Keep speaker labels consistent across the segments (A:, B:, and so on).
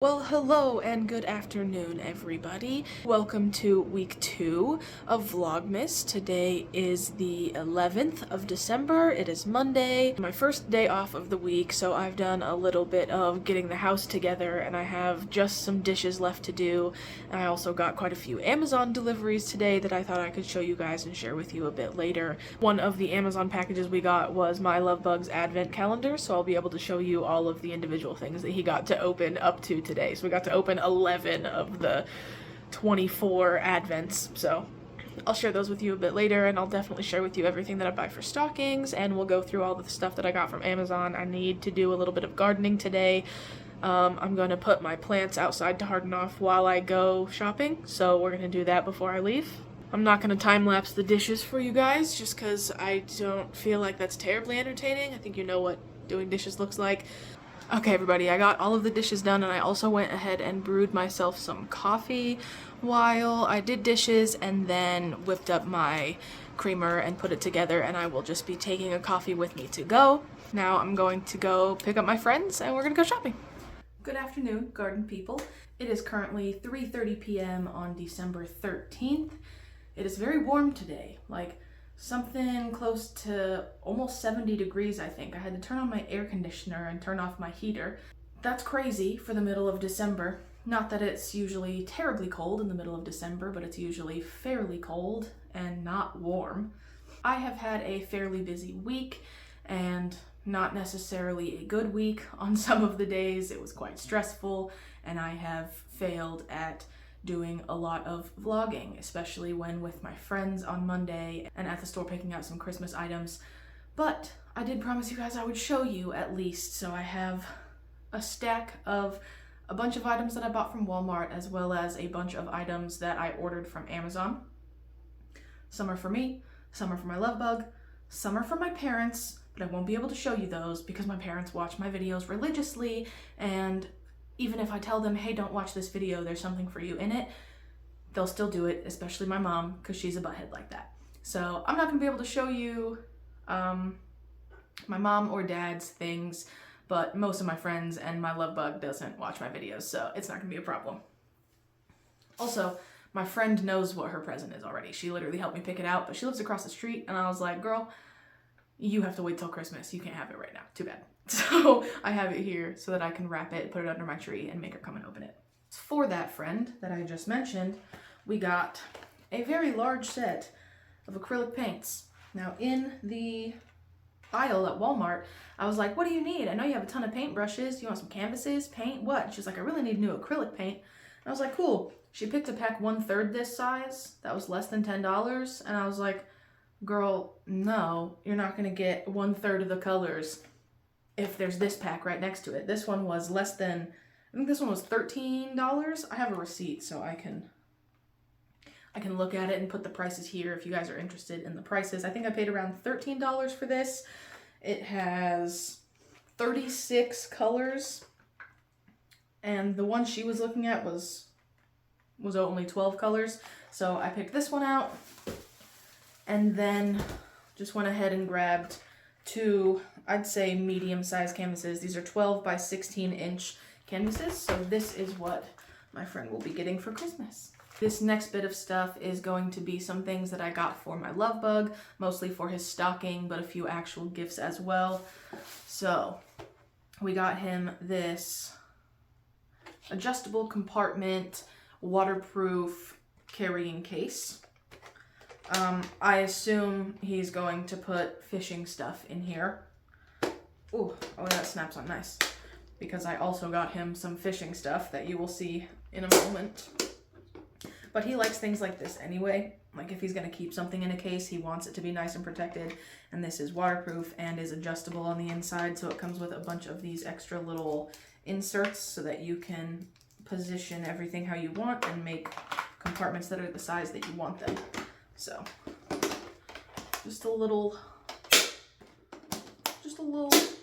A: Well, hello and good afternoon, everybody. Welcome to week 2 of Vlogmas. Today is the 11th of December. It is Monday, my first day off of the week, so I've done a little bit of getting the house together, and I have just some dishes left to do. And I also got quite a few Amazon deliveries today that I thought I could show you guys and share with you a bit later. One of the Amazon packages we got was my Love Bug's advent calendar, so I'll be able to show you all of the individual things that he got to open up to today. So we got to open 11 of the 24 advents, so I'll share those with you a bit later, and I'll definitely share with you everything that I buy for stockings, and we'll go through all the stuff that I got from Amazon. I need to do a little bit of gardening today. I'm going to put my plants outside to harden off while I go shopping, so we're going to do that before I leave. I'm not going to time-lapse the dishes for you guys, just because I don't feel like that's terribly entertaining. I think you know what doing dishes looks like. Okay, everybody, I got all of the dishes done, and I also went ahead and brewed myself some coffee while I did dishes, and then whipped up my creamer and put it together, and I will just be taking a coffee with me to go. Now I'm going to go pick up my friends, and we're gonna go shopping. Good afternoon, garden people. It is currently 3:30 p.m. on December 13th. It is very warm today, like something close to almost 70 degrees, I think. I had to turn on my air conditioner and turn off my heater. That's crazy for the middle of December. Not that it's usually terribly cold in the middle of December, but it's usually fairly cold and not warm. I have had a fairly busy week and not necessarily a good week on some of the days. It was quite stressful, and I have failed at doing a lot of vlogging, especially when with my friends on Monday and at the store picking out some Christmas items. But I did promise you guys I would show you at least, so I have a stack of a bunch of items that I bought from Walmart, as well as a bunch of items that I ordered from Amazon. Some are for me, some are for my love bug, some are for my parents, but I won't be able to show you those because my parents watch my videos religiously, and even if I tell them, hey, don't watch this video, there's something for you in it, they'll still do it, especially my mom, because she's a butthead like that. So I'm not going to be able to show you my mom or dad's things, but most of my friends and my love bug doesn't watch my videos, so it's not going to be a problem. Also, my friend knows what her present is already. She literally helped me pick it out, but she lives across the street, and I was like, girl, you have to wait till Christmas. You can't have it right now. Too bad. So I have it here so that I can wrap it, put it under my tree, and make her come and open it. For that friend that I just mentioned, we got a very large set of acrylic paints. Now in the aisle at Walmart, I was like, what do you need? I know you have a ton of paintbrushes. You want some canvases, paint, what? And she's like, I really need new acrylic paint. And I was like, cool. She picked a pack 1/3 this size. That was less than $10. And I was like, girl, no, you're not gonna get 1/3 of the colors if there's this pack right next to it. This one was less than, I think this one was $13. I have a receipt so I can look at it and put the prices here if you guys are interested in the prices. I think I paid around $13 for this. It has 36 colors, and the one she was looking at was only 12 colors. So I picked this one out, and then just went ahead and grabbed two, I'd say medium-sized canvases. These are 12 by 16-inch canvases, so this is what my friend will be getting for Christmas. This next bit of stuff is going to be some things that I got for my love bug, mostly for his stocking, but a few actual gifts as well. So we got him this adjustable compartment, waterproof carrying case. I assume he's going to put fishing stuff in here. Ooh, oh, that snaps on nice. Because I also got him some fishing stuff that you will see in a moment. But he likes things like this anyway. Like if he's going to keep something in a case, he wants it to be nice and protected. And this is waterproof and is adjustable on the inside. So it comes with a bunch of these extra little inserts so that you can position everything how you want and make compartments that are the size that you want them. So, just a little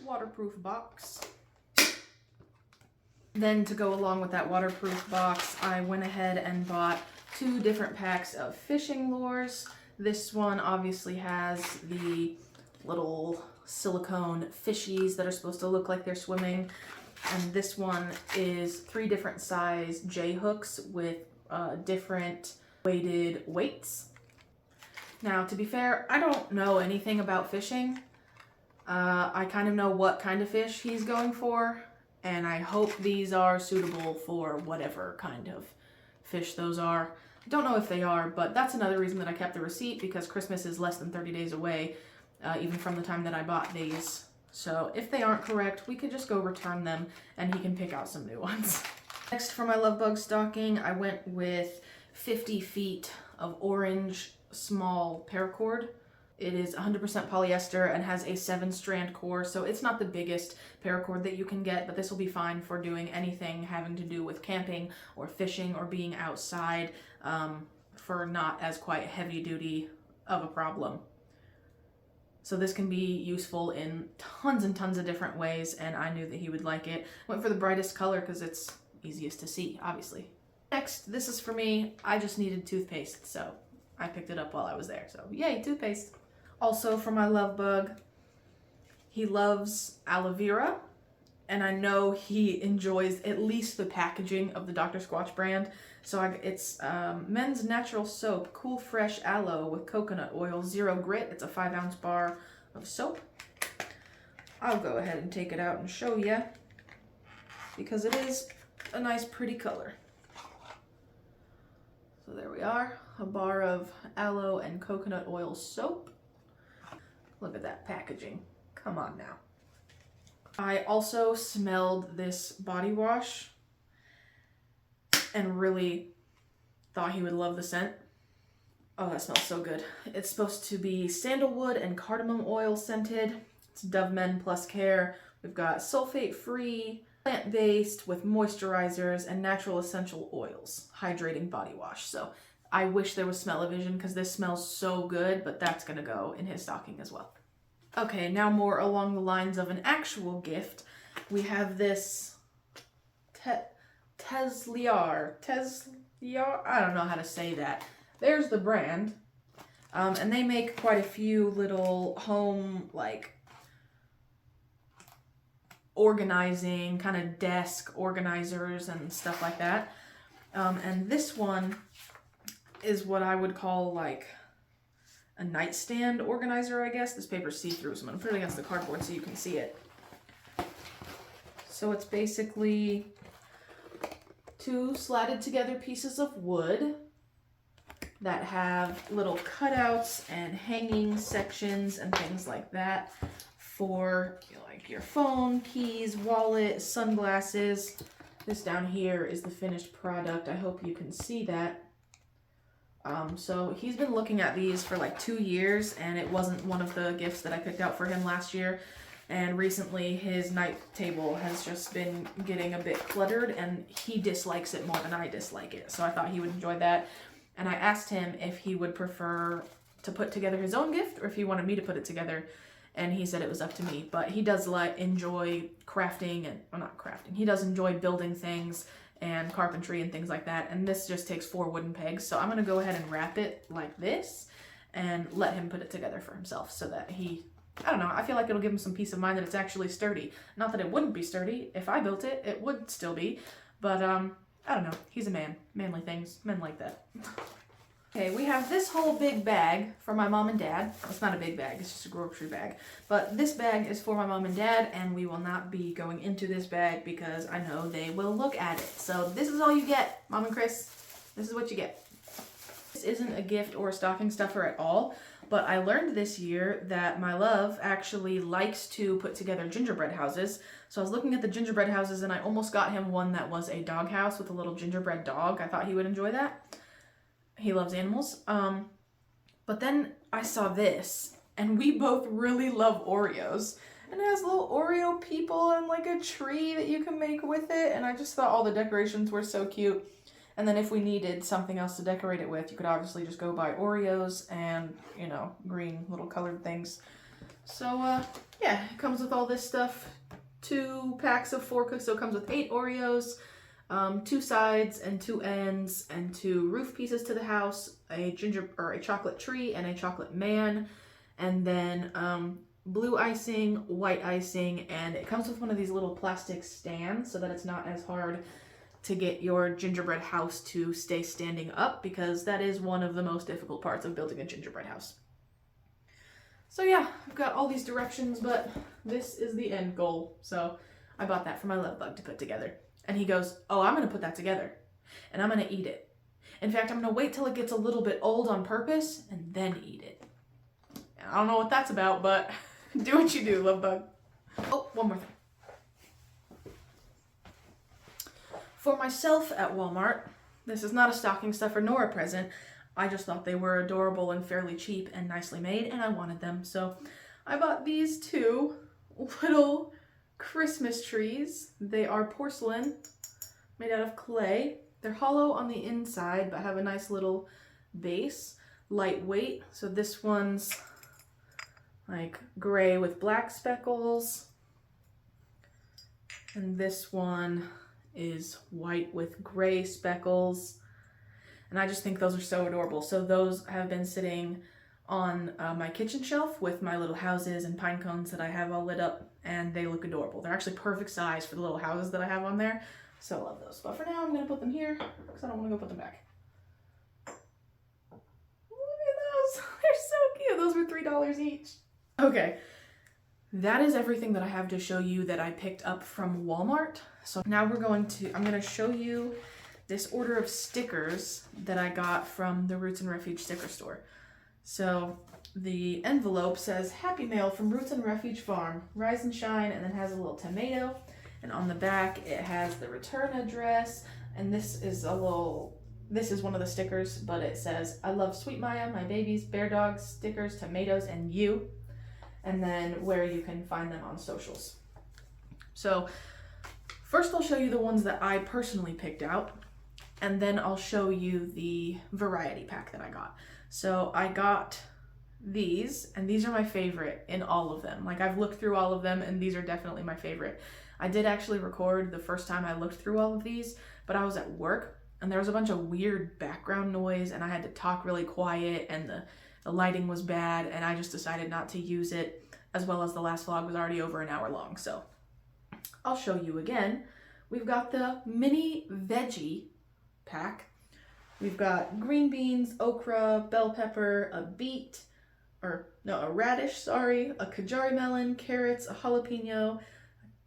A: waterproof box. Then to go along with that waterproof box, I went ahead and bought 2 different packs of fishing lures. This one obviously has the little silicone fishies that are supposed to look like they're swimming. And this one is 3 different size J hooks with different weighted weights. Now, to be fair, I don't know anything about fishing. I kind of know what kind of fish he's going for, and I hope these are suitable for whatever kind of fish those are. I don't know if they are, but that's another reason that I kept the receipt, because Christmas is less than 30 days away, even from the time that I bought these. So if they aren't correct, we could just go return them and he can pick out some new ones. Next, for my love bug stocking, I went with 50 feet of orange small paracord. It is 100% polyester and has a 7-strand core, so it's not the biggest paracord that you can get, but this will be fine for doing anything having to do with camping or fishing or being outside, for not as quite heavy duty of a problem. So this can be useful in tons and tons of different ways, and I knew that he would like it. Went for the brightest color because it's easiest to see, obviously. Next, this is for me. I just needed toothpaste, so I picked it up while I was there. So yay, toothpaste. Also for my love bug, he loves aloe vera, and I know he enjoys at least the packaging of the Dr. Squatch brand. So it's Men's Natural Soap, Cool Fresh Aloe with Coconut Oil, 0 grit. It's a 5-ounce bar of soap. I'll go ahead and take it out and show you, because it is a nice pretty color. So there we are, a bar of aloe and coconut oil soap. Look at that packaging. Come on now. I also smelled this body wash and really thought he would love the scent. Oh, that smells so good. It's supposed to be sandalwood and cardamom oil scented. It's Dove Men Plus Care. We've got sulfate-free, plant-based with moisturizers and natural essential oils. Hydrating body wash. So I wish there was smell-o-vision because this smells so good, but that's gonna go in his stocking as well. Okay, now more along the lines of an actual gift. We have this Tesliar, I don't know how to say that. There's the brand, and they make quite a few little home, like, organizing, kind of desk organizers and stuff like that. And this one is what I would call, like, a nightstand organizer, I guess. This paper's see-through, so I'm going to put it against the cardboard so you can see it. So it's basically 2 slatted together pieces of wood that have little cutouts and hanging sections and things like that for, you know, like your phone, keys, wallet, sunglasses. This down here is the finished product. I hope you can see that. So he's been looking at these for like 2 years, and it wasn't one of the gifts that I picked out for him last year. And recently his night table has just been getting a bit cluttered, and he dislikes it more than I dislike it. So I thought he would enjoy that. And I asked him if he would prefer to put together his own gift or if he wanted me to put it together. And he said it was up to me. But he does enjoy crafting and, well, not crafting. He does enjoy building things and carpentry and things like that, and this just takes 4 wooden pegs, so I'm going to go ahead and wrap it like this and let him put it together for himself so that he, I don't know, I feel like it'll give him some peace of mind that it's actually sturdy. Not that it wouldn't be sturdy. If I built it, it would still be, but I don't know, he's a man. Manly things, men like that. Okay, we have this whole big bag for my mom and dad. Well, it's not a big bag, it's just a grocery bag. But this bag is for my mom and dad, and we will not be going into this bag because I know they will look at it. So this is all you get, Mom and Chris. This is what you get. This isn't a gift or a stocking stuffer at all, but I learned this year that my love actually likes to put together gingerbread houses. So I was looking at the gingerbread houses, and I almost got him one that was a dog house with a little gingerbread dog. I thought he would enjoy that. He loves animals. But then I saw this, and we both really love Oreos. And it has little Oreo people and like a tree that you can make with it. And I just thought all the decorations were so cute. And then if we needed something else to decorate it with, you could obviously just go buy Oreos and, you know, green little colored things. So, yeah, it comes with all this stuff. 2 packs of 4 cookies, so it comes with 8 Oreos. 2 sides and 2 ends and 2 roof pieces to the house, a chocolate tree and a chocolate man, and then blue icing, white icing, and it comes with one of these little plastic stands so that it's not as hard to get your gingerbread house to stay standing up, because that is one of the most difficult parts of building a gingerbread house. So yeah, I've got all these directions, but this is the end goal. So I bought that for my love bug to put together. And he goes, oh, I'm gonna put that together and I'm gonna eat it. In fact, I'm gonna wait till it gets a little bit old on purpose and then eat it. And I don't know what that's about, but do what you do, love bug. Oh, one more thing. For myself at Walmart, this is not a stocking stuffer nor a present. I just thought they were adorable and fairly cheap and nicely made, and I wanted them. So I bought these two little Christmas trees. They are porcelain made out of clay. They're hollow on the inside but have a nice little base, lightweight. So this one's like gray with black speckles, and this one is white with gray speckles. And I just think those are so adorable. So those have been sitting on my kitchen shelf with my little houses and pine cones that I have all lit up, and they look adorable. They're actually perfect size for the little houses that I have on there. So I love those. But for now, I'm gonna put them here because I don't want to go put them back. Look at those. They're so cute. Those were $3 each. Okay. That is everything that I have to show you that I picked up from Walmart. So now I'm gonna show you this order of stickers that I got from the Roots and Refuge sticker store. So the envelope says, Happy Mail from Roots and Refuge Farm, rise and shine, and then has a little tomato. And on the back, it has the return address. And this is one of the stickers, but it says, I love Sweet Maya, my babies, bear dogs, stickers, tomatoes, and you. And then where you can find them on socials. So first I'll show you the ones that I personally picked out, and then I'll show you the variety pack that I got. So I got these, and these are my favorite in all of them. Like, I've looked through all of them, and these are definitely my favorite. I did actually record the first time I looked through all of these, but I was at work, and there was a bunch of weird background noise, and I had to talk really quiet, and the lighting was bad, and I just decided not to use it, as well as the last vlog was already over an hour long. So I'll show you again. We've got the mini veggie pack. We've got green beans, okra, bell pepper, a radish, a Kajari melon, carrots, a jalapeno,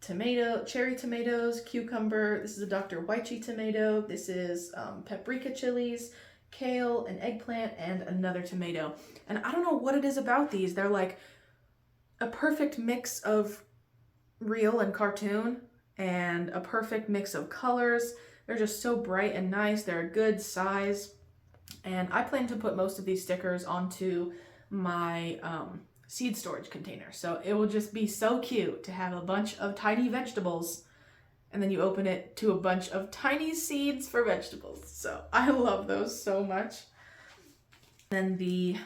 A: tomato, cherry tomatoes, cucumber. This is a Dr. Wychee tomato. This is paprika chilies, kale, an eggplant, and another tomato. And I don't know what it is about these. They're like a perfect mix of real and cartoon, and a perfect mix of colors. They're just so bright and nice. They're a good size. And I plan to put most of these stickers onto my seed storage container. So it will just be so cute to have a bunch of tiny vegetables, and then you open it to a bunch of tiny seeds for vegetables. So I love those so much. Then the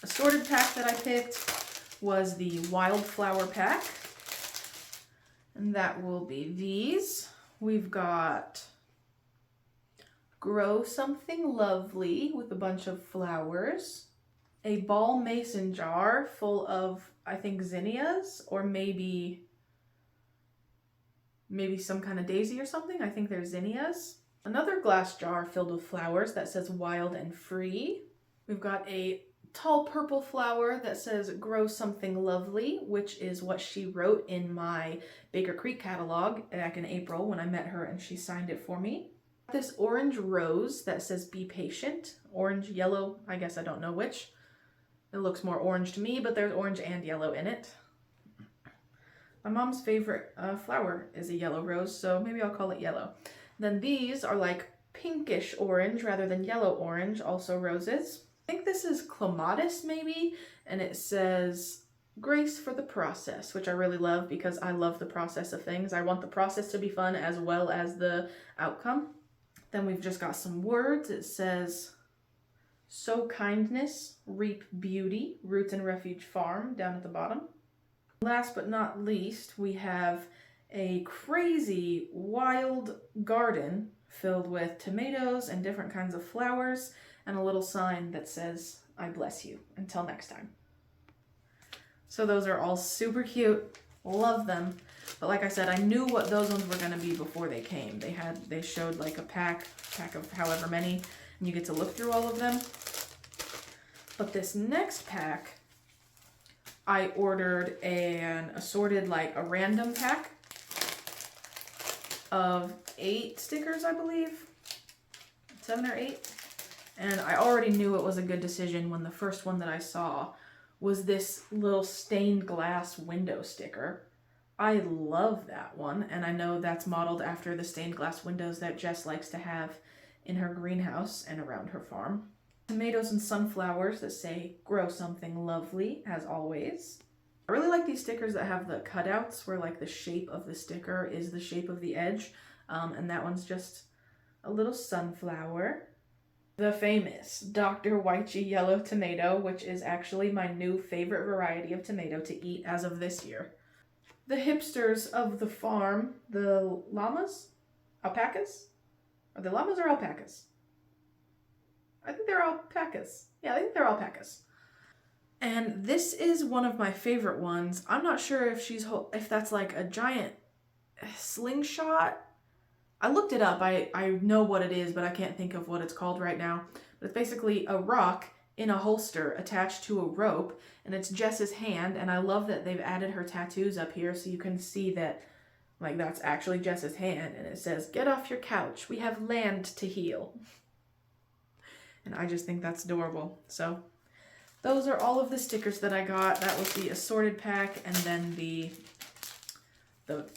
A: assorted pack that I picked was the wildflower pack. And that will be these. We've got Grow Something Lovely with a bunch of flowers. A ball mason jar full of, I think, zinnias, or maybe some kind of daisy or something. I think they're zinnias. Another glass jar filled with flowers that says Wild and Free. We've got a tall purple flower that says Grow Something Lovely, which is what she wrote in my Baker Creek catalog back in April when I met her and she signed it for me. This orange rose that says Be Patient. Orange, yellow, I guess I don't know which. It looks more orange to me, but there's orange and yellow in it. My mom's favorite flower is a yellow rose, so maybe I'll call it yellow. Then these are like pinkish orange rather than yellow orange, also roses. I think this is clematis maybe, and it says Grace for the Process, which I really love because I love the process of things. I want the process to be fun as well as the outcome. Then we've just got some words. It says Sow Kindness, Reap Beauty, Roots and Refuge Farm down at the bottom. Last but not least, we have a crazy wild garden filled with tomatoes and different kinds of flowers, and a little sign that says, I bless you. Until next time. So those are all super cute. Love them. But like I said, I knew what those ones were gonna be before they came. They showed like a pack of however many, and you get to look through all of them. But this next pack, I ordered an assorted, like a random pack of 8 stickers, I believe. 7 or 8. And I already knew it was a good decision when the first one that I saw was this little stained glass window sticker. I love that one, and I know that's modeled after the stained glass windows that Jess likes to have in her greenhouse and around her farm. Tomatoes and sunflowers that say, grow something lovely, as always. I really like these stickers that have the cutouts where like the shape of the sticker is the shape of the edge, and that one's just a little sunflower. The famous Dr. Wychee yellow tomato, which is actually my new favorite variety of tomato to eat as of this year. The hipsters of the farm, the llamas? Alpacas? Are they llamas or alpacas? I think they're alpacas. Yeah, I think they're alpacas. And this is one of my favorite ones. I'm not sure if that's like a giant slingshot. I looked it up. I know what it is, but I can't think of what it's called right now. But it's basically a rock in a holster attached to a rope, and it's Jess's hand, and I love that they've added her tattoos up here so you can see that like that's actually Jess's hand, and it says, "Get off your couch. We have land to heal." And I just think that's adorable. So those are all of the stickers that I got. That was the assorted pack, and then the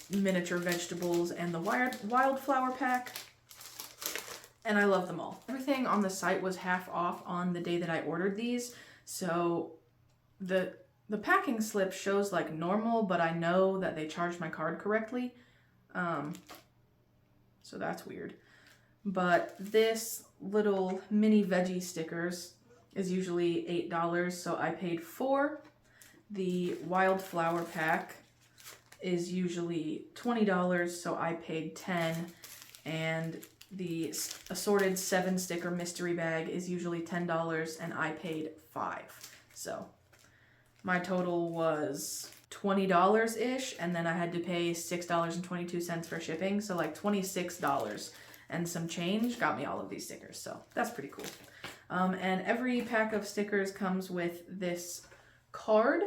A: miniature vegetables and the wildflower pack. And I love them all. Everything on the site was half off on the day that I ordered these. So the packing slip shows like normal, but I know that they charged my card correctly. So that's weird. But this little mini veggie stickers is usually $8, so I paid $4. The wildflower pack is usually $20, so I paid $10. And the assorted 7 sticker mystery bag is usually $10, and I paid $5. So my total was $20-ish, and then I had to pay $6.22 for shipping, so like $26 and some change got me all of these stickers, so that's pretty cool. And every pack of stickers comes with this card.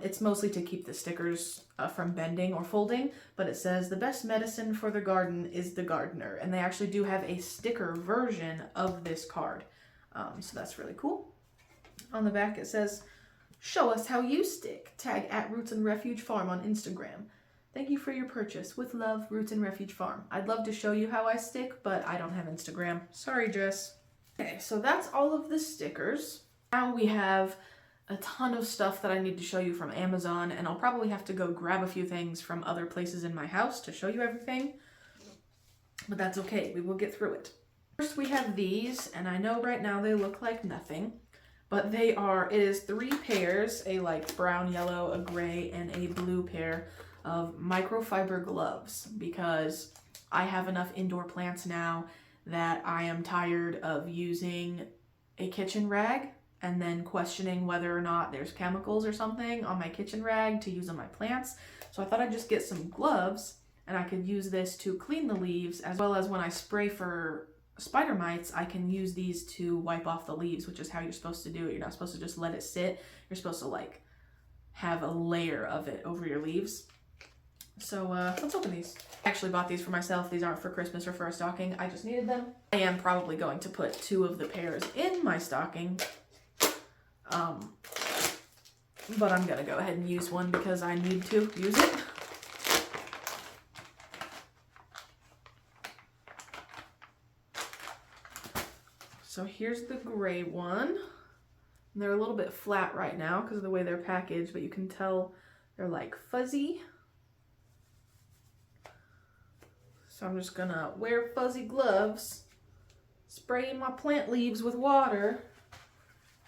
A: It's mostly to keep the stickers from bending or folding, but it says the best medicine for the garden is the gardener, and they actually do have a sticker version of this card, so that's really cool. On the back it says, show us how you stick. Tag at Roots and Refuge Farm on Instagram. Thank you for your purchase. With love, Roots and Refuge Farm. I'd love to show you how I stick, but I don't have Instagram. Sorry, Jess. Okay, so that's all of the stickers. Now we have a ton of stuff that I need to show you from Amazon, and I'll probably have to go grab a few things from other places in my house to show you everything, but that's okay. We will get through it. First we have these, and I know right now they look like nothing, but it is 3 pairs, a like brown, yellow, a gray, and a blue pair of microfiber gloves, because I have enough indoor plants now that I am tired of using a kitchen rag and then questioning whether or not there's chemicals or something on my kitchen rag to use on my plants. So I thought I'd just get some gloves, and I could use this to clean the leaves, as well as when I spray for spider mites, I can use these to wipe off the leaves, which is how you're supposed to do it. You're not supposed to just let it sit. You're supposed to like have a layer of it over your leaves. So let's open these. I actually bought these for myself. These aren't for Christmas or for a stocking. I just needed them. I am probably going to put 2 of the pairs in my stocking. But I'm gonna go ahead and use one because I need to use it. So here's the gray one. And they're a little bit flat right now because of the way they're packaged, but you can tell they're like fuzzy. So I'm just gonna wear fuzzy gloves, spray my plant leaves with water,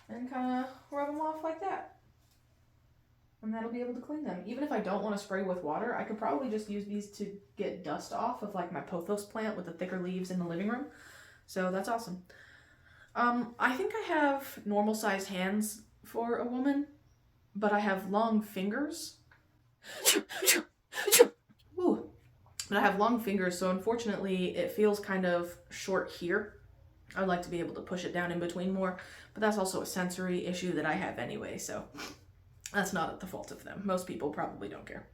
A: and kind of rub them off like that. And that'll be able to clean them. Even if I don't want to spray with water, I could probably just use these to get dust off of like my pothos plant with the thicker leaves in the living room. So that's awesome. I think I have normal sized hands for a woman. but I have long fingers. Ooh. But I have long fingers, so unfortunately it feels kind of short here. I'd like to be able to push it down in between more, but that's also a sensory issue that I have anyway, so that's not at the fault of them. Most people probably don't care.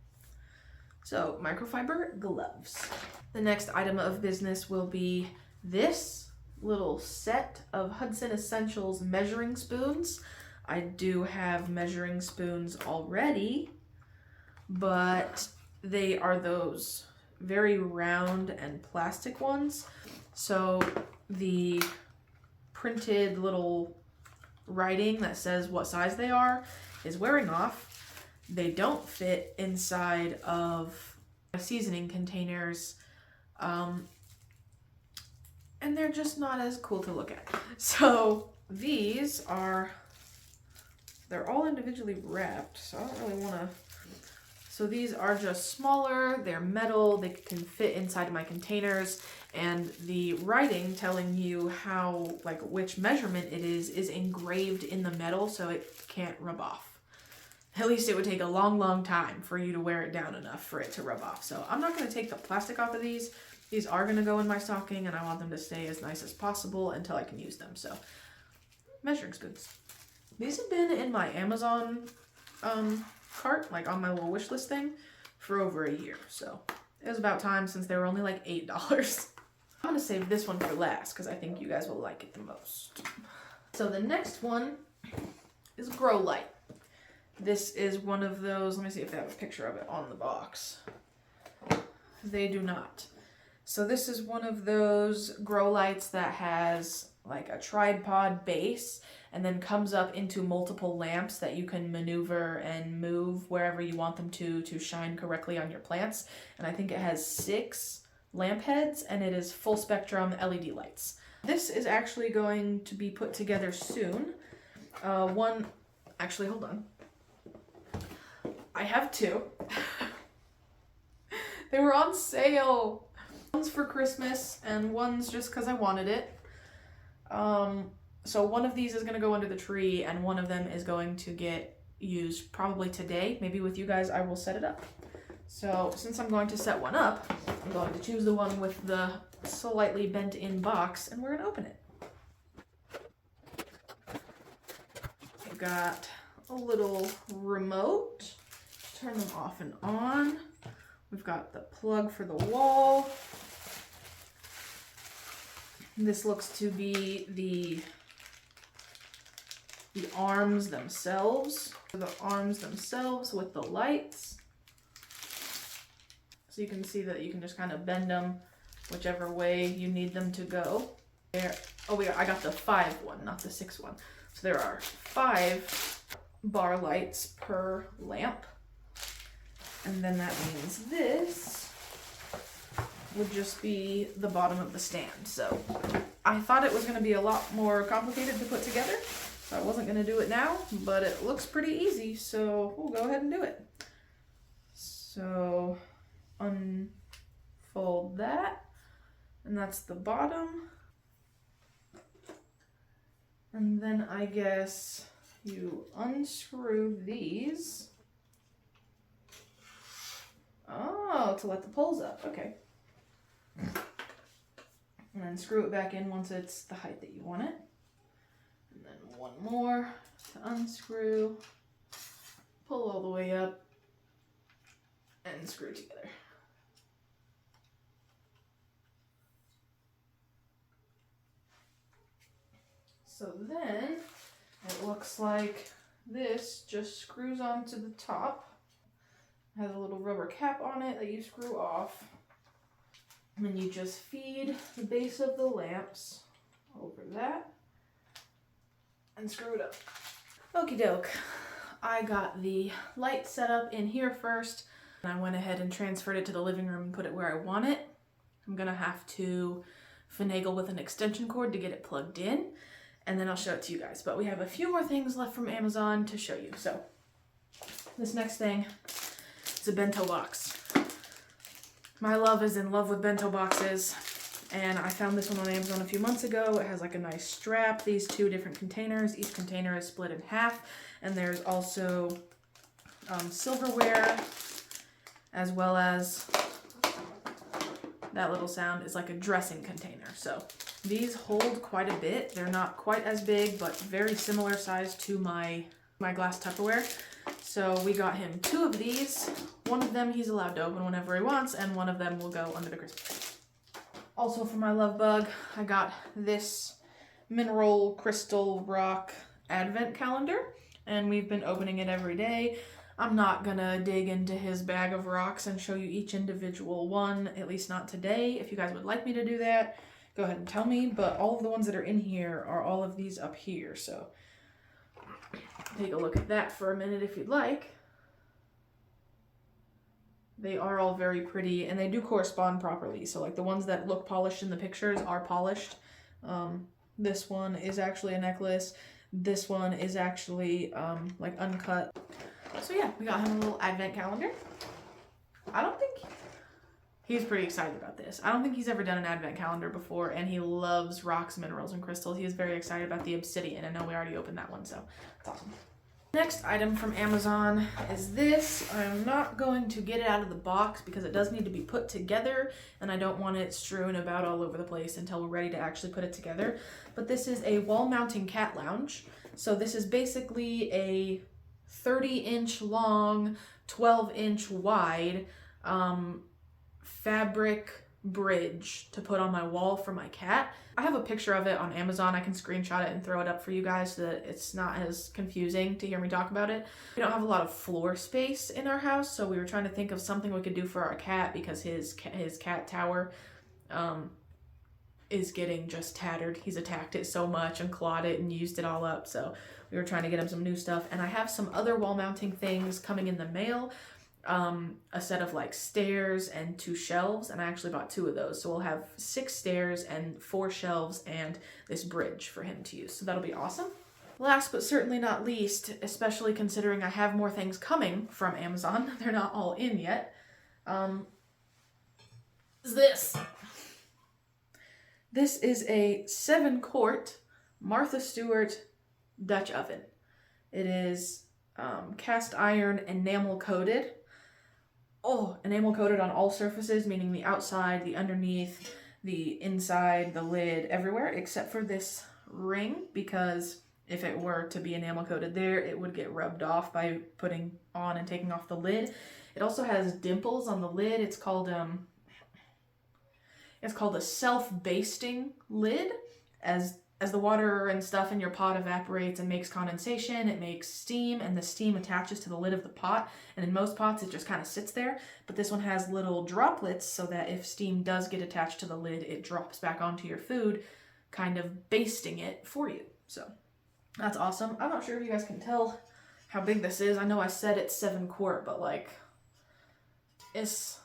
A: So, microfiber gloves. The next item of business will be this little set of Hudson Essentials measuring spoons. I do have measuring spoons already, but they are those very round and plastic ones. So the printed little writing that says what size they are is wearing off. They don't fit inside of seasoning containers, and they're just not as cool to look at. So these are, they're all individually wrapped, so I don't really want to. So these are just smaller, they're metal, they can fit inside of my containers, and the writing telling you how, like, which measurement it is engraved in the metal so it can't rub off. At least it would take a long, long time for you to wear it down enough for it to rub off. So I'm not going to take the plastic off of these. These are going to go in my stocking, and I want them to stay as nice as possible until I can use them. So, measuring spoons. These have been in my Amazon cart, like on my little wish list thing, for over a year. So it was about time, since they were only like $8. I'm gonna save this one for last because I think you guys will like it the most. So the next one is Grow Light. This is one of those, let me see if they have a picture of it on the box. They do not. So this is one of those grow lights that has like a tripod base and then comes up into multiple lamps that you can maneuver and move wherever you want them to shine correctly on your plants. And I think it has 6 lamp heads, and it is full spectrum LED lights. This is actually going to be put together soon. Actually, hold on. I have 2. They were on sale. One's for Christmas and one's just because I wanted it. So one of these is going to go under the tree and one of them is going to get used probably today. Maybe with you guys I will set it up. So since I'm going to set one up, I'm going to choose the one with the slightly bent in box and we're going to open it. I've got a little remote to turn them off and on. We've got the plug for the wall. This looks to be the arms themselves. The arms themselves with the lights. So you can see that you can just kind of bend them whichever way you need them to go. There. Oh yeah, I got the 5 one, not the 6 one. So there are 5 bar lights per lamp. And then that means this would just be the bottom of the stand. So I thought it was going to be a lot more complicated to put together, so I wasn't going to do it now, but it looks pretty easy, so we'll go ahead and do it. So unfold that, and that's the bottom. And then I guess you unscrew these. Oh, to let the poles up. Okay. And then screw it back in once it's the height that you want it. And then one more to unscrew, pull all the way up, and screw together. So then it looks like this just screws onto the top. It has a little rubber cap on it that you screw off. And then you just feed the base of the lamps over that and screw it up. Okie doke. I got the light set up in here first, and I went ahead and transferred it to the living room and put it where I want it. I'm gonna have to finagle with an extension cord to get it plugged in, and then I'll show it to you guys. But we have a few more things left from Amazon to show you. So this next thing is a bento box. My love is in love with bento boxes. And I found this one on Amazon a few months ago. It has like a nice strap, these 2 different containers. Each container is split in half. And there's also silverware, as well as that little sound is like a dressing container. So these hold quite a bit. They're not quite as big, but very similar size to my glass Tupperware. So we got him 2 of these. One of them he's allowed to open whenever he wants, and one of them will go under the Christmas tree. Also for my love bug, I got this mineral crystal rock advent calendar, and we've been opening it every day. I'm not gonna dig into his bag of rocks and show you each individual one, at least not today. If you guys would like me to do that, go ahead and tell me, but all of the ones that are in here are all of these up here, so take a look at that for a minute if you'd like. They are all very pretty, and they do correspond properly. So like the ones that look polished in the pictures are polished. This one is actually a necklace. This one is actually like uncut. So yeah, we got him a little advent calendar. I don't think he's pretty excited about this. I don't think he's ever done an advent calendar before, and he loves rocks, minerals, and crystals. He is very excited about the obsidian. I know we already opened that one, so it's awesome. Next item from Amazon is this. I'm not going to get it out of the box because it does need to be put together, and I don't want it strewn about all over the place until we're ready to actually put it together. But this is a wall mounting cat lounge. So this is basically a 30-inch long, 12-inch wide fabric bridge to put on my wall for my cat. I have a picture of it on Amazon. I can screenshot it and throw it up for you guys so that it's not as confusing to hear me talk about it. We don't have a lot of floor space in our house, so we were trying to think of something we could do for our cat because his cat tower is getting just tattered. He's attacked it so much and clawed it and used it all up, so we were trying to get him some new stuff. And I have some other wall mounting things coming in the mail. A set of like stairs and 2 shelves, and I actually bought 2 of those. So we'll have 6 stairs and 4 shelves and this bridge for him to use. So that'll be awesome. Last but certainly not least, especially considering I have more things coming from Amazon, they're not all in yet, is this. This is a 7-quart Martha Stewart Dutch oven. It is cast iron enamel coated. Oh, enamel coated on all surfaces, meaning the outside, the underneath, the inside, the lid, everywhere, except for this ring, because if it were to be enamel coated there, it would get rubbed off by putting on and taking off the lid. It also has dimples on the lid. It's called a self-basting lid. As the water and stuff in your pot evaporates and makes condensation, it makes steam, and the steam attaches to the lid of the pot. And in most pots, it just kind of sits there. But this one has little droplets so that if steam does get attached to the lid, it drops back onto your food, kind of basting it for you. So that's awesome. I'm not sure if you guys can tell how big this is. I know I said it's 7-quart, but like it's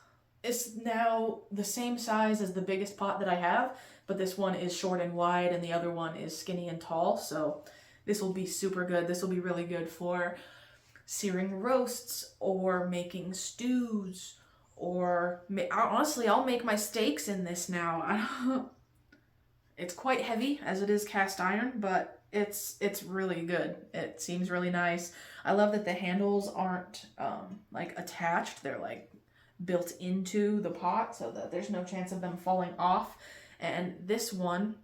A: now the same size as the biggest pot that I have. But this one is short and wide and the other one is skinny and tall. So this will be super good. This will be really good for searing roasts or making stews, or honestly, I'll make my steaks in this now. It's quite heavy as it is cast iron, but it's really good. It seems really nice. I love that the handles aren't like attached. They're like built into the pot so that there's no chance of them falling off. And this one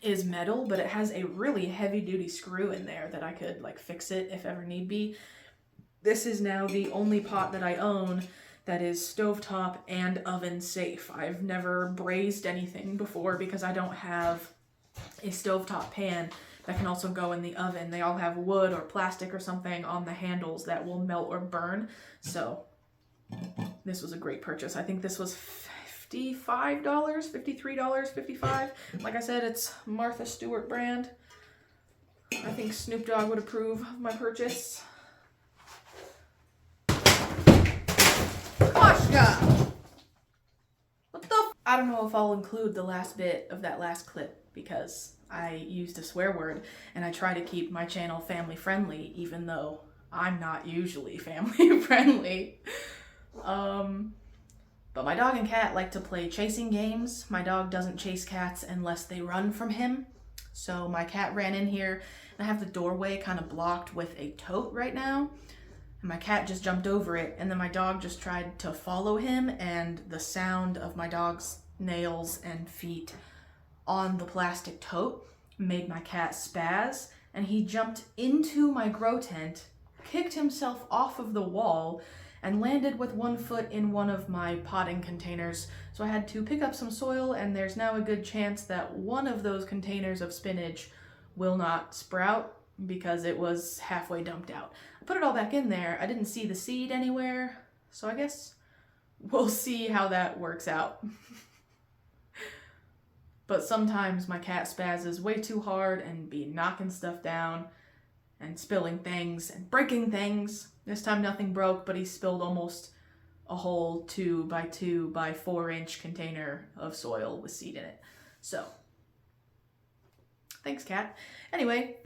A: is metal, but it has a really heavy duty screw in there that I could like fix it if ever need be. This is now the only pot that I own that is stovetop and oven safe. I've never braised anything before because I don't have a stovetop pan that can also go in the oven. They all have wood or plastic or something on the handles that will melt or burn. So this was a great purchase. I think this was $55, $53, $55. Like I said, it's Martha Stewart brand. I think Snoop Dogg would approve of my purchase. Koshka! What the f— I don't know if I'll include the last bit of that last clip because I used a swear word and I try to keep my channel family friendly even though I'm not usually family friendly. But my dog and cat like to play chasing games. My dog doesn't chase cats unless they run from him. So my cat ran in here, and I have the doorway kind of blocked with a tote right now. And my cat just jumped over it, and then my dog just tried to follow him, and the sound of my dog's nails and feet on the plastic tote made my cat spaz, and he jumped into my grow tent, kicked himself off of the wall, and landed with one foot in one of my potting containers. So I had to pick up some soil, and there's now a good chance that one of those containers of spinach will not sprout because it was halfway dumped out. I put it all back in there. I didn't see the seed anywhere, so I guess we'll see how that works out. But sometimes my cat spazzes way too hard and be knocking stuff down and spilling things and breaking things. This time nothing broke, but he spilled almost a whole 2 by 2 by 4 inch container of soil with seed in it. So, thanks, cat. Anyway,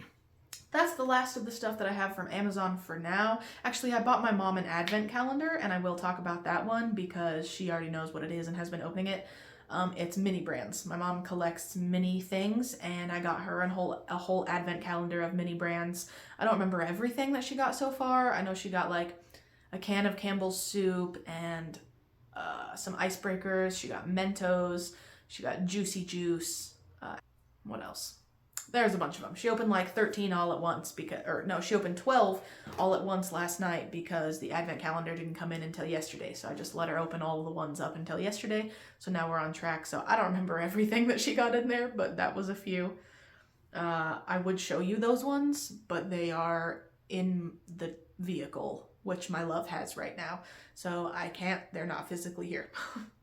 A: that's the last of the stuff that I have from Amazon for now. Actually, I bought my mom an advent calendar, and I will talk about that one because she already knows what it is and has been opening it. It's mini brands. My mom collects mini things, and I got her a whole advent calendar of mini brands. I don't remember everything that she got so far. I know she got like a can of Campbell's soup and some icebreakers. She got Mentos. She got Juicy Juice. What else? There's a bunch of them. She opened like 13 all at once she opened 12 all at once last night because the advent calendar didn't come in until yesterday. So I just let her open all of the ones up until yesterday. So now we're on track. So I don't remember everything that she got in there, but that was a few. I would show you those ones, but they are in the vehicle, which my love has right now. So I can't, they're not physically here.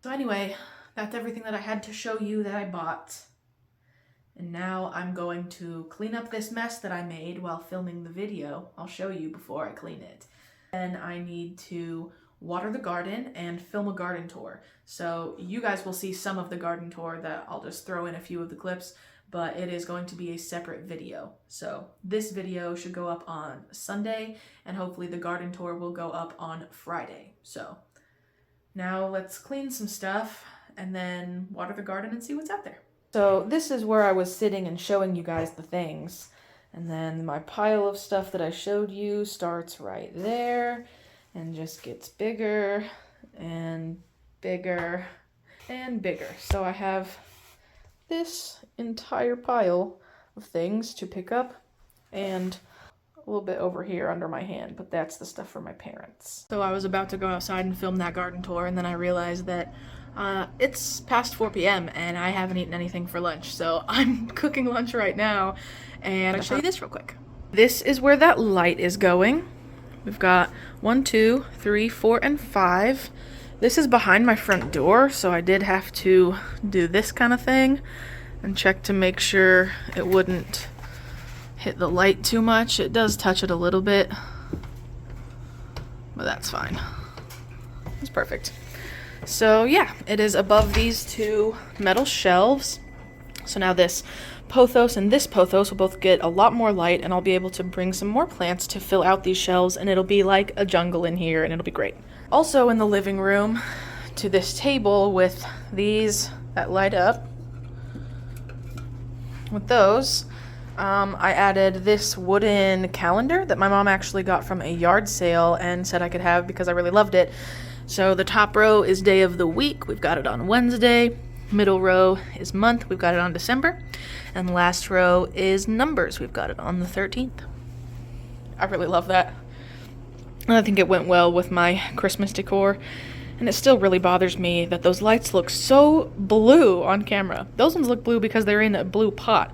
A: So anyway, that's everything that I had to show you that I bought. And now I'm going to clean up this mess that I made while filming the video. I'll show you before I clean it. Then I need to water the garden and film a garden tour. So you guys will see some of the garden tour that I'll just throw in a few of the clips, but it is going to be a separate video. So this video should go up on Sunday, and hopefully the garden tour will go up on Friday. So now let's clean some stuff and then water the garden and see what's out there. So this is where I was sitting and showing you guys the things. And then my pile of stuff that I showed you starts right there and just gets bigger and bigger and bigger. So I have this entire pile of things to pick up and a little bit over here under my hand, but that's the stuff for my parents. So I was about to go outside and film that garden tour, and then I realized that it's past 4 p.m. and I haven't eaten anything for lunch, so I'm cooking lunch right now, and I'll show you this real quick. This is where that light is going. We've got 1, 2, 3, 4, and 5. This is behind my front door, so I did have to do this kind of thing and check to make sure it wouldn't hit the light too much. It does touch it a little bit, but that's fine. It's perfect. So yeah, it is above these 2 metal shelves. So now this pothos and this pothos will both get a lot more light, and I'll be able to bring some more plants to fill out these shelves, and it'll be like a jungle in here, and it'll be great. Also in the living room, to this table with these that light up, with those, I added this wooden calendar that my mom actually got from a yard sale and said I could have because I really loved it. So the top row is day of the week. We've got it on Wednesday. Middle row is month. We've got it on December. And the last row is numbers. We've got it on the 13th. I really love that. And I think it went well with my Christmas decor. And it still really bothers me that those lights look so blue on camera. Those ones look blue because they're in a blue pot.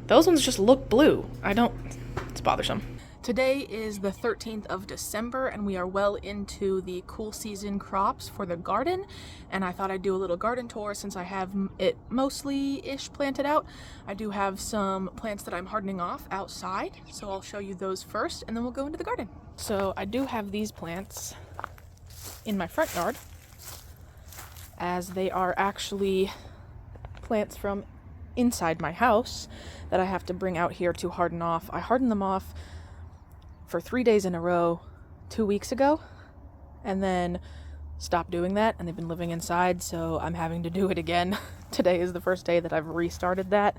A: Those ones just look blue. It's bothersome. Today is the 13th of December, and we are well into the cool season crops for the garden, and I thought I'd do a little garden tour since I have it mostly-ish planted out. I do have some plants that I'm hardening off outside, so I'll show you those first, and then we'll go into the garden. So I do have these plants in my front yard, as they are actually plants from inside my house that I have to bring out here to harden off. I hardened them off for 3 days in a row 2 weeks ago, and then stopped doing that, and they've been living inside, so I'm having to do it again. Today is the first day that I've restarted that,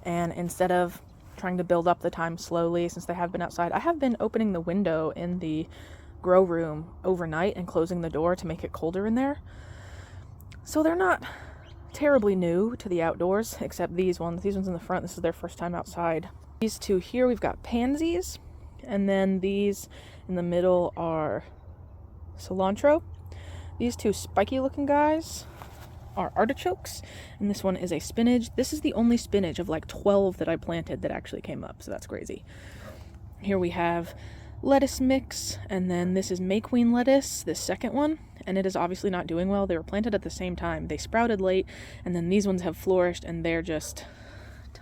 A: and instead of trying to build up the time slowly since they have been outside, I have been opening the window in the grow room overnight and closing the door to make it colder in there. So they're not terribly new to the outdoors, except these ones. These ones in the front, this is their first time outside. These two here, we've got pansies, and then these in the middle are cilantro. These two spiky looking guys are artichokes, and this one is a spinach. This is the only spinach of like 12 that I planted that actually came up, so that's crazy. Here we have lettuce mix, and then this is Mayqueen lettuce, this second one, and it is obviously not doing well. They were planted at the same time. They sprouted late, and then these ones have flourished, and they're just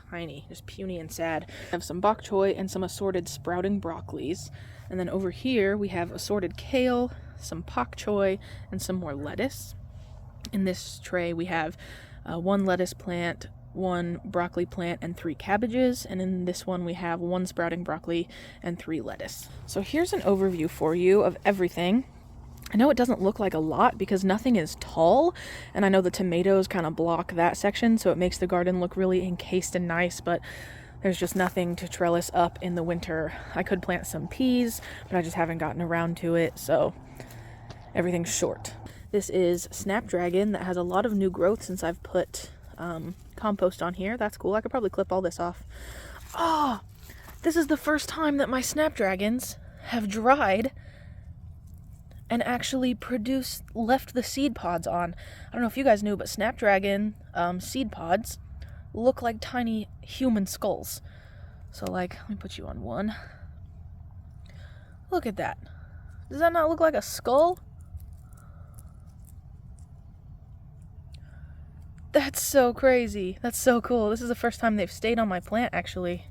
A: tiny, just puny and sad. I have some bok choy and some assorted sprouting broccolis, and then over here we have assorted kale, some pak choy, and some more lettuce. In this tray we have one lettuce plant, one broccoli plant, and 3 cabbages, and in this one we have 1 sprouting broccoli and 3 lettuce. So here's an overview for you of everything. I know it doesn't look like a lot because nothing is tall, and I know the tomatoes kind of block that section, so it makes the garden look really encased and nice, but there's just nothing to trellis up in the winter. I could plant some peas, but I just haven't gotten around to it, so everything's short. This is Snapdragon that has a lot of new growth since I've put compost on here. That's cool. I could probably clip all this off. Oh, this is the first time that my Snapdragons have dried and actually left the seed pods on. I don't know if you guys knew, but Snapdragon seed pods look like tiny human skulls. So like, let me put you on one. Look at that. Does that not look like a skull? That's so crazy. That's so cool. This is the first time they've stayed on my plant, actually.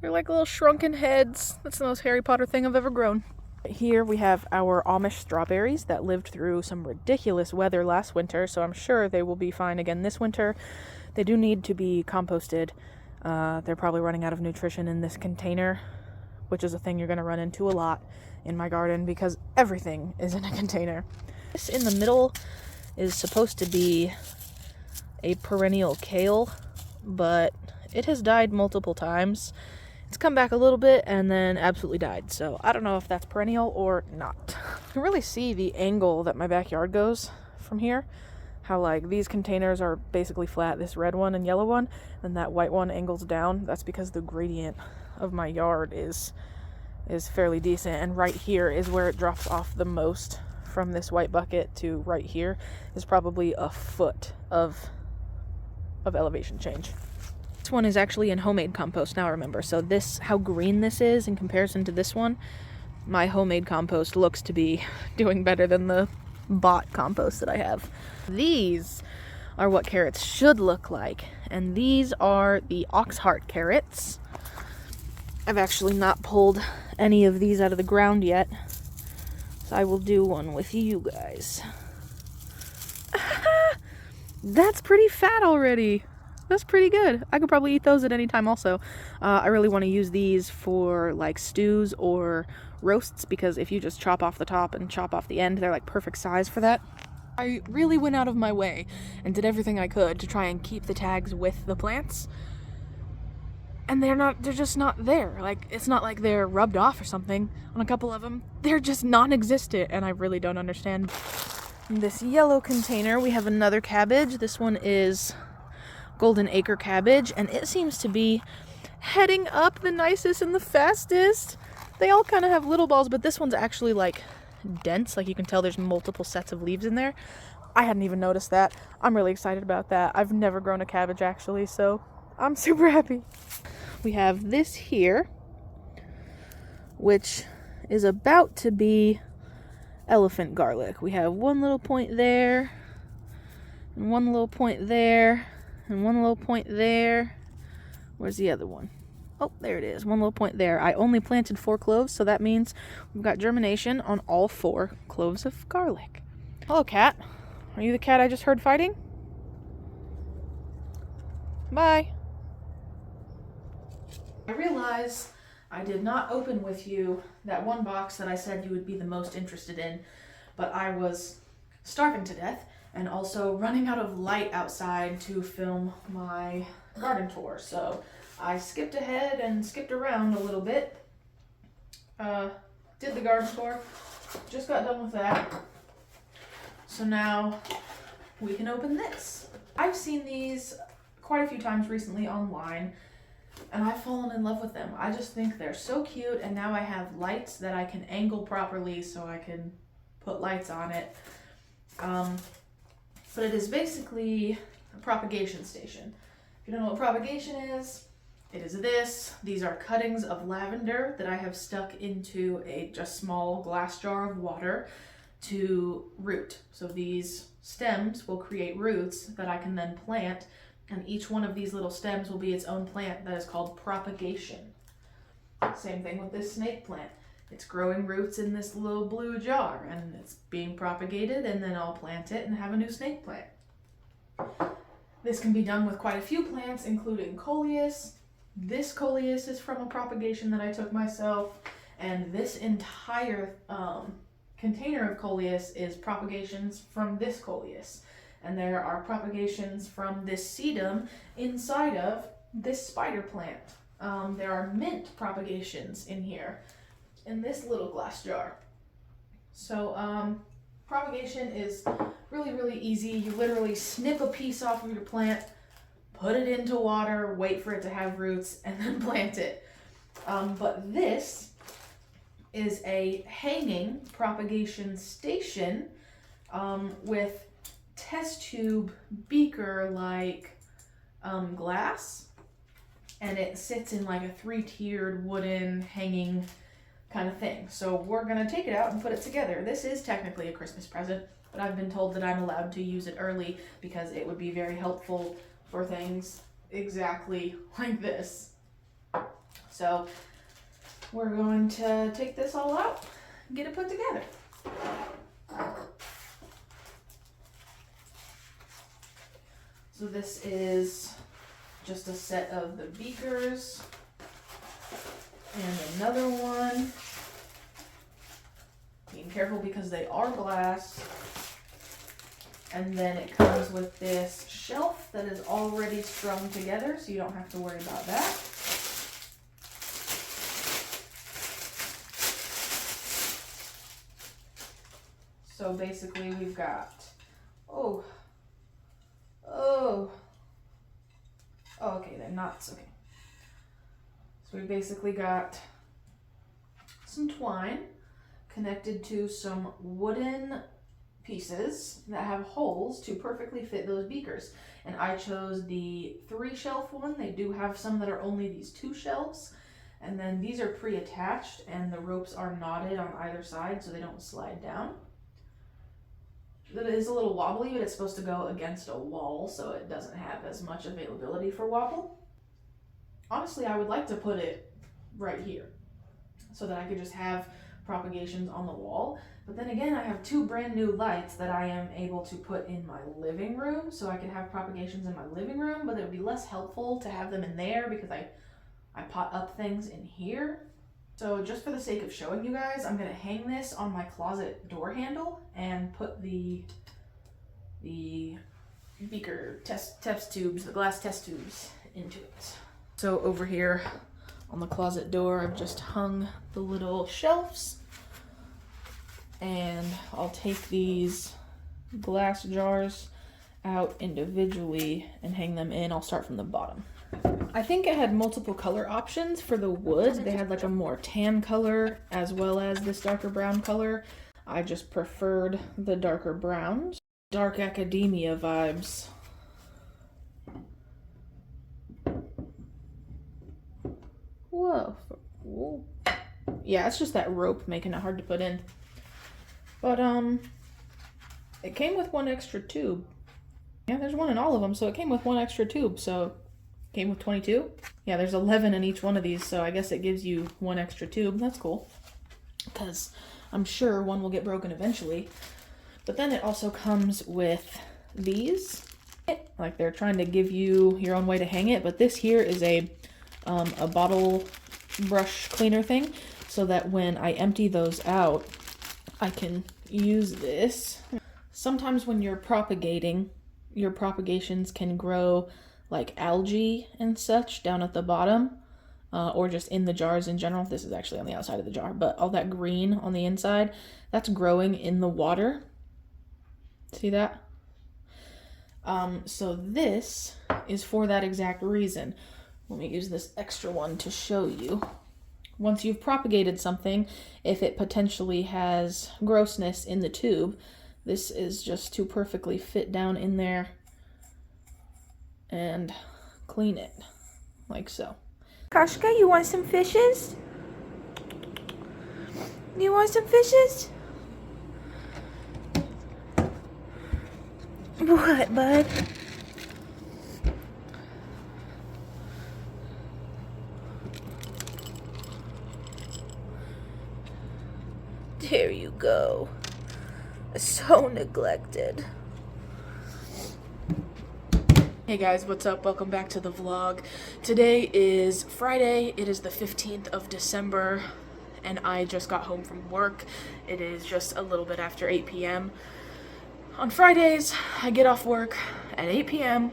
A: They're like little shrunken heads. That's the most Harry Potter thing I've ever grown. Here we have our Amish strawberries that lived through some ridiculous weather last winter, so I'm sure they will be fine again this winter. They do need to be composted. They're probably running out of nutrition in this container, which is a thing you're going to run into a lot in my garden because everything is in a container. This in the middle is supposed to be a perennial kale, but it has died multiple times. It's come back a little bit and then absolutely died, so I don't know if that's perennial or not. You can really see the angle that my backyard goes from here. How like these containers are basically flat, this red one and yellow one, and that white one angles down. That's because the gradient of my yard is fairly decent, and right here is where it drops off the most. From this white bucket to right here is probably a foot of elevation change. This one is actually in homemade compost now, remember. So this, how green this is in comparison to this one, my homemade compost looks to be doing better than the bought compost that I have. These are what carrots should look like, and these are the oxheart carrots. I've actually not pulled any of these out of the ground yet. So I will do one with you guys. That's pretty fat already. That's pretty good. I could probably eat those at any time also. I really want to use these for like stews or roasts because if you just chop off the top and chop off the end, they're like perfect size for that. I really went out of my way and did everything I could to try and keep the tags with the plants. And they're just not there. Like, it's not like they're rubbed off or something. On a couple of them, they're just non-existent, and I really don't understand. In this yellow container, we have another cabbage. This one is Golden Acre cabbage, and it seems to be heading up the nicest and the fastest. They all kind of have little balls, but this one's actually, like, dense. Like, you can tell there's multiple sets of leaves in there. I hadn't even noticed that. I'm really excited about that. I've never grown a cabbage, actually, so I'm super happy. We have this here, which is about to be elephant garlic. We have one little point there, and one little point there, and one little point there. Where's the other one? Oh, there it is. One little point there. I only planted 4 cloves, so that means we've got germination on all 4 cloves of garlic. Hello, cat. Are you the cat I just heard fighting? Bye. I realize I did not open with you that one box that I said you would be the most interested in, but I was starving to death and also running out of light outside to film my garden tour. So I skipped ahead and skipped around a little bit. Did the garden tour, just got done with that. So now we can open this. I've seen these quite a few times recently online, and I've fallen in love with them. I just think they're so cute, and now I have lights that I can angle properly so I can put lights on it. But it is basically a propagation station. If you don't know what propagation is, it is this. These are cuttings of lavender that I have stuck into a just small glass jar of water to root. So these stems will create roots that I can then plant, and each one of these little stems will be its own plant that is called propagation. Same thing with this snake plant. It's growing roots in this little blue jar, and it's being propagated, and then I'll plant it and have a new snake plant. This can be done with quite a few plants, including coleus. This coleus is from a propagation that I took myself, and this entire container of coleus is propagations from this coleus. And there are propagations from this sedum inside of this spider plant. There are mint propagations in here, in this little glass jar. So propagation is really, really easy. You literally snip a piece off of your plant, put it into water, wait for it to have roots, and then plant it. But this is a hanging propagation station with test tube beaker like glass, and it sits in like a 3-tiered wooden hanging kind of thing. So we're gonna take it out and put it together. This is technically a Christmas present, but I've been told that I'm allowed to use it early because it would be very helpful for things exactly like this. So we're going to take this all out and get it put together. So this is just a set of the beakers and another one. Being careful because they are glass. And then it comes with this shelf that is already strung together, so you don't have to worry about that. So basically we've got, okay, they're knots, okay. So we basically got some twine connected to some wooden pieces that have holes to perfectly fit those beakers. And I chose the 3-shelf one. They do have some that are only these 2 shelves. And then these are pre-attached and the ropes are knotted on either side so they don't slide down. It is a little wobbly, but it's supposed to go against a wall so it doesn't have as much availability for wobble. Honestly, I would like to put it right here so that I could just have propagations on the wall. But then again, I have 2 brand new lights that I am able to put in my living room, so I can have propagations in my living room, but it would be less helpful to have them in there because I pot up things in here. So just for the sake of showing you guys, I'm gonna hang this on my closet door handle and put the beaker test tubes, the glass test tubes into it. So over here on the closet door, I've just hung the little shelves, and I'll take these glass jars out individually and hang them in. I'll start from the bottom. I think it had multiple color options for the wood. They had like a more tan color as well as this darker brown color. I just preferred the darker browns. Dark academia vibes. Whoa. Whoa. Yeah, it's just that rope making it hard to put in. But it came with 1 extra tube. Yeah, there's 1 in all of them, so it came with 1 extra tube, so came with 22. Yeah, there's 11 in each one of these, so I guess it gives you 1 extra tube. That's cool, because I'm sure one will get broken eventually. But then it also comes with these. Like they're trying to give you your own way to hang it, but this here is a bottle brush cleaner thing so that when I empty those out, I can use this. Sometimes when you're propagating, your propagations can grow like algae and such down at the bottom, or just in the jars in general. This is actually on the outside of the jar, but all that green on the inside, that's growing in the water. See that? So this is for that exact reason. Let me use this extra one to show you. Once you've propagated something, if it potentially has grossness in the tube, this is just to perfectly fit down in there and clean it, like so. Kashka, you want some fishes? You want some fishes? What, bud? There you go. So neglected. Hey guys, what's up? Welcome back to the vlog. Today is Friday. It is the 15th of December and I just got home from work. It is just a little bit after 8 p.m. On Fridays, I get off work at 8 p.m.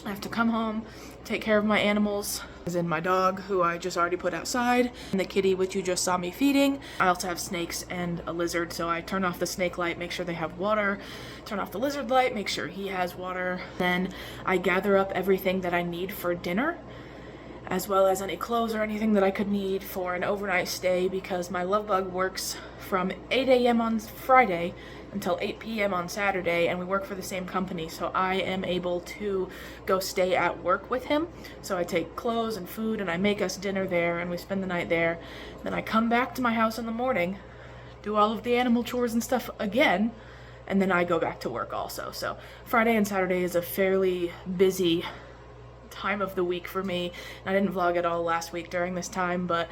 A: I have to come home, take care of my animals, as in my dog, who I just already put outside, and the kitty, which you just saw me feeding. I also have snakes and a lizard, so I turn off the snake light, make sure they have water, turn off the lizard light, make sure he has water. Then I gather up everything that I need for dinner, as well as any clothes or anything that I could need for an overnight stay, because my love bug works from 8 a.m. on Friday until 8 p.m. on Saturday, and we work for the same company, so I am able to go stay at work with him. So I take clothes and food and I make us dinner there and we spend the night there. Then I come back to my house in the morning, do all of the animal chores and stuff again, and then I go back to work also. So Friday and Saturday is a fairly busy time of the week for me. I didn't vlog at all last week during this time, but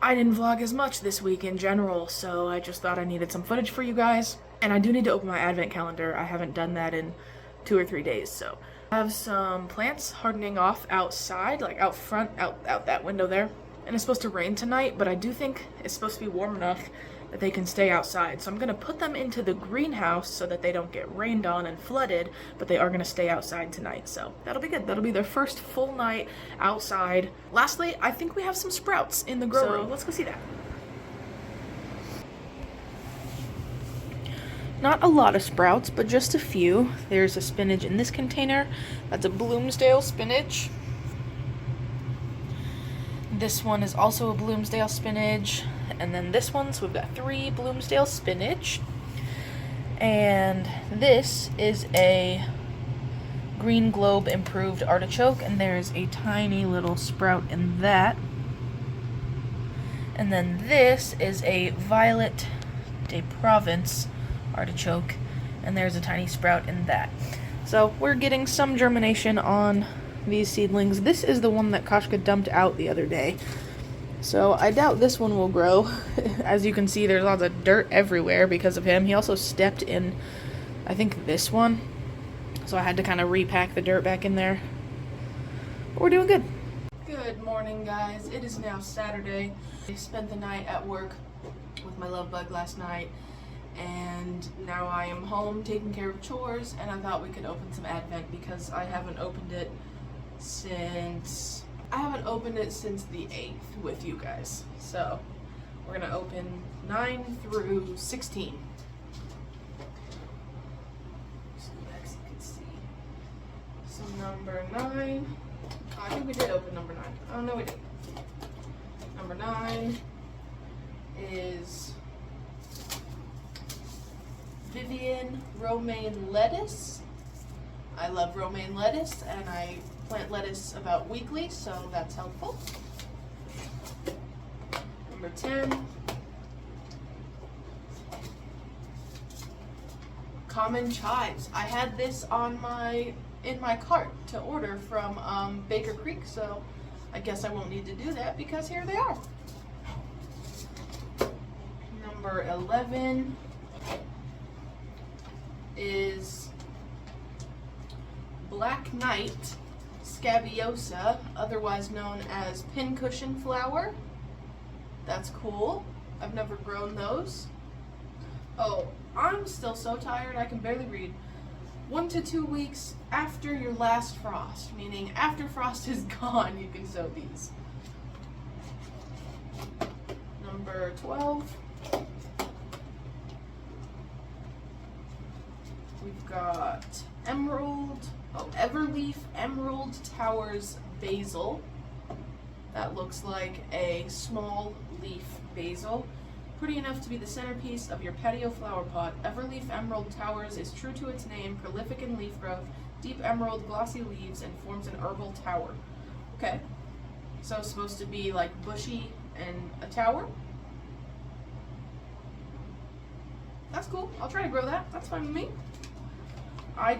A: I didn't vlog as much this week in general, so I just thought I needed some footage for you guys. And I do need to open my advent calendar. I haven't done that in 2 or 3 days, so. I have some plants hardening off outside, like out front, out that window there. And it's supposed to rain tonight, but I do think it's supposed to be warm enough that they can stay outside. So I'm gonna put them into the greenhouse so that they don't get rained on and flooded, but they are gonna stay outside tonight. So that'll be good. That'll be their first full night outside. Lastly, I think we have some sprouts in the grow room. Let's go see that. Not a lot of sprouts, but just a few. There's a spinach in this container. That's a Bloomsdale spinach. This one is also a Bloomsdale spinach. And then this one, so we've got 3 Bloomsdale spinach. And this is a Green Globe improved artichoke, and there's a tiny little sprout in that. And then this is a Violet de Provence artichoke, and there's a tiny sprout in that. So we're getting some germination on these seedlings. This is the one that Kashka dumped out the other day, so I doubt this one will grow. As you can see, there's lots of dirt everywhere because of him. He also stepped in, I think, this one, so I had to kind of repack the dirt back in there. But we're doing good. Good morning, guys. It is now Saturday. I spent the night at work with my love bug last night, and now I am home taking care of chores, and I thought we could open some Advent because I haven't opened it since the 8th with you guys. So we're gonna open 9 through 16. So next you can see. So number 9. I think we did open number 9. Oh no, we didn't. Number 9 is Vivian romaine lettuce. I love romaine lettuce, and I plant lettuce about weekly, so that's helpful. Number 10, common chives. I had this in my cart to order from Baker Creek, so I guess I won't need to do that because here they are. Number 11 is Black Knight scabiosa, otherwise known as pincushion flower. That's cool. I've never grown those. Oh, I'm still so tired I can barely read. 1 to 2 weeks after your last frost, meaning after frost is gone, you can sow these. Number 12. We've got Everleaf Emerald Towers Basil. That looks like a small leaf basil. Pretty enough to be the centerpiece of your patio flower pot, Everleaf Emerald Towers is true to its name, prolific in leaf growth, deep emerald glossy leaves, and forms an herbal tower. Okay, so it's supposed to be like bushy and a tower. That's cool. I'll try to grow that. That's fine with me. I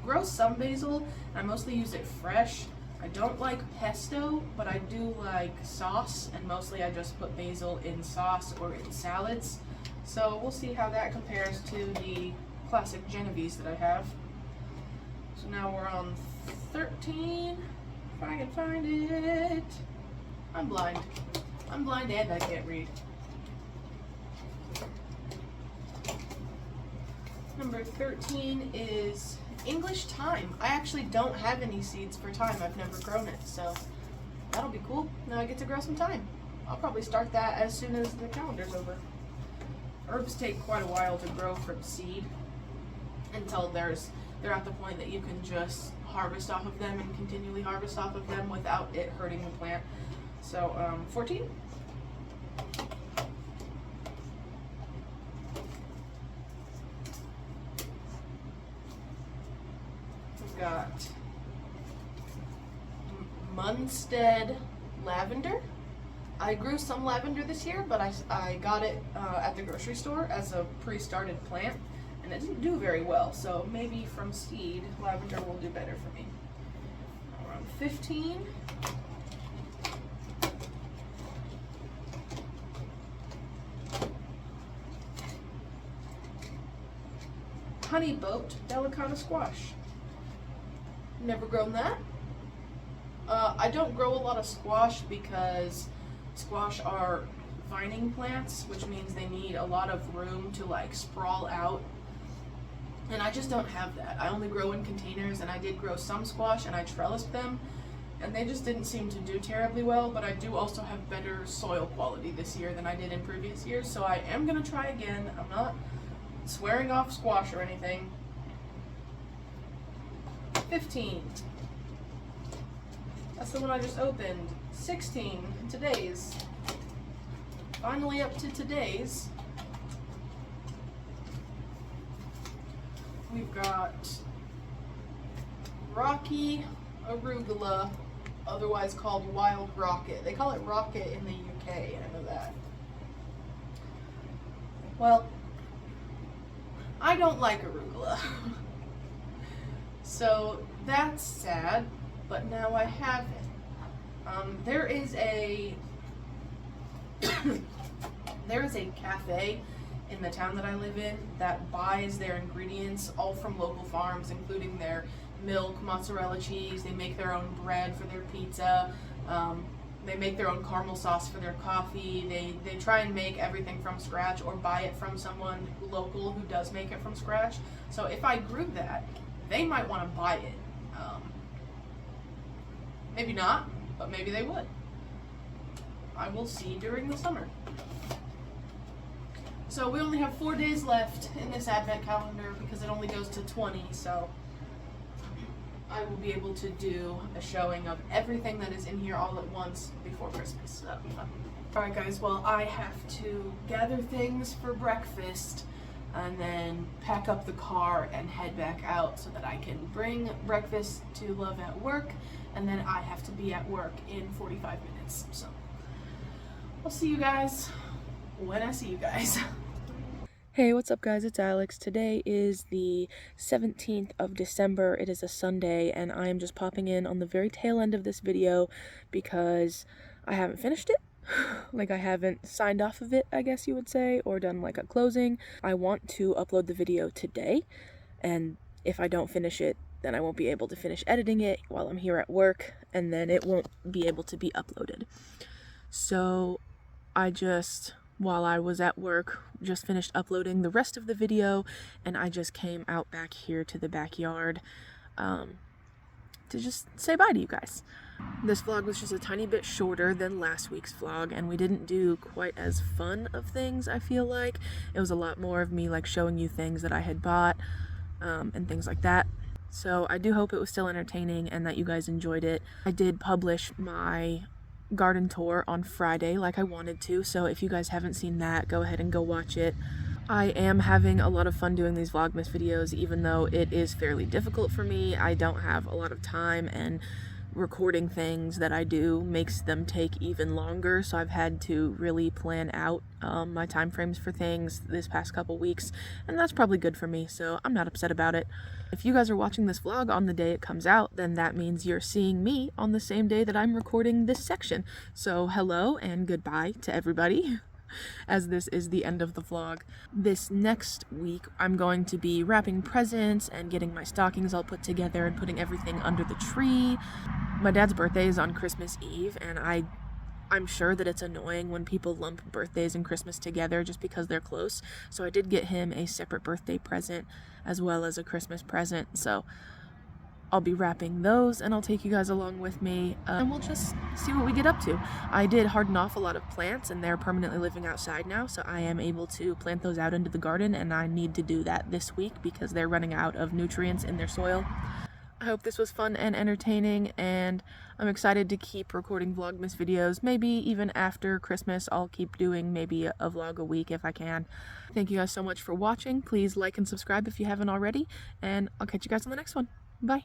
A: grow some basil. I mostly use it fresh. I don't like pesto, but I do like sauce, and mostly I just put basil in sauce or in salads. So we'll see how that compares to the classic Genovese that I have. So now we're on 13, if I can find it. I'm blind. I'm blind and I can't read. Number 13 is English thyme. I actually don't have any seeds for thyme. I've never grown it, so that'll be cool. Now I get to grow some thyme. I'll probably start that as soon as the calendar's over. Herbs take quite a while to grow from seed until they're at the point that you can just harvest off of them and continually harvest off of them without it hurting the plant. So 14. Got Munstead lavender. I grew some lavender this year, but I got it at the grocery store as a pre-started plant, and it didn't do very well, so maybe from seed, lavender will do better for me. Around 15. Honey boat delicata squash. Never grown that. I don't grow a lot of squash because squash are vining plants, which means they need a lot of room to like sprawl out. And I just don't have that. I only grow in containers, and I did grow some squash and I trellised them, and they just didn't seem to do terribly well, but I do also have better soil quality this year than I did in previous years, so I am gonna try again. I'm not swearing off squash or anything. 15. That's the one I just opened. 16. Today's. Finally up to today's. We've got Rocky arugula, otherwise called wild rocket. They call it rocket in the UK, I know that. Well, I don't like arugula. So that's sad, but now I have it. There is a cafe in the town that I live in that buys their ingredients all from local farms, including their milk, mozzarella cheese. They make their own bread for their pizza. They make their own caramel sauce for their coffee. They try and make everything from scratch or buy it from someone local who does make it from scratch. So if I grew that, they might want to buy it. Maybe not, but maybe they would. I will see during the summer. So we only have 4 days left in this advent calendar because it only goes to 20, so I will be able to do a showing of everything that is in here all at once before Christmas. So that'll be fun. Alright guys, well I have to gather things for breakfast and then pack up the car and head back out so that I can bring breakfast to Love at work, and then I have to be at work in 45 minutes. So I'll see you guys when I see you guys. Hey, what's up guys? It's Alex. Today is the 17th of December. It is a Sunday, and I am just popping in on the very tail end of this video because I haven't finished it. Like, I haven't signed off of it, I guess you would say, or done like a closing. I want to upload the video today, and if I don't finish it, then I won't be able to finish editing it while I'm here at work, and then it won't be able to be uploaded. So I just, while I was at work, just finished uploading the rest of the video, and I just came out back here to the backyard to just say bye to you guys. This vlog was just a tiny bit shorter than last week's vlog, and we didn't do quite as fun of things, I feel like. It was a lot more of me like showing you things that I had bought and things like that. So I do hope it was still entertaining and that you guys enjoyed it. I did publish my garden tour on Friday like I wanted to, so if you guys haven't seen that, go ahead and go watch it. I am having a lot of fun doing these Vlogmas videos, even though it is fairly difficult for me. I don't have a lot of time, and recording things that I do makes them take even longer, so I've had to really plan out my time frames for things this past couple weeks, and that's probably good for me, so I'm not upset about it. If you guys are watching this vlog on the day it comes out, then that means you're seeing me on the same day that I'm recording this section. So hello and goodbye to everybody, as this is the end of the vlog. This next week, I'm going to be wrapping presents and getting my stockings all put together and putting everything under the tree. My dad's birthday is on Christmas Eve, and I'm sure that it's annoying when people lump birthdays and Christmas together just because they're close. So I did get him a separate birthday present as well as a Christmas present. So I'll be wrapping those, and I'll take you guys along with me, and we'll just see what we get up to. I did harden off a lot of plants, and they're permanently living outside now, so I am able to plant those out into the garden, and I need to do that this week because they're running out of nutrients in their soil. I hope this was fun and entertaining, and I'm excited to keep recording Vlogmas videos. Maybe even after Christmas, I'll keep doing maybe a vlog a week if I can. Thank you guys so much for watching. Please like and subscribe if you haven't already, and I'll catch you guys on the next one. Bye.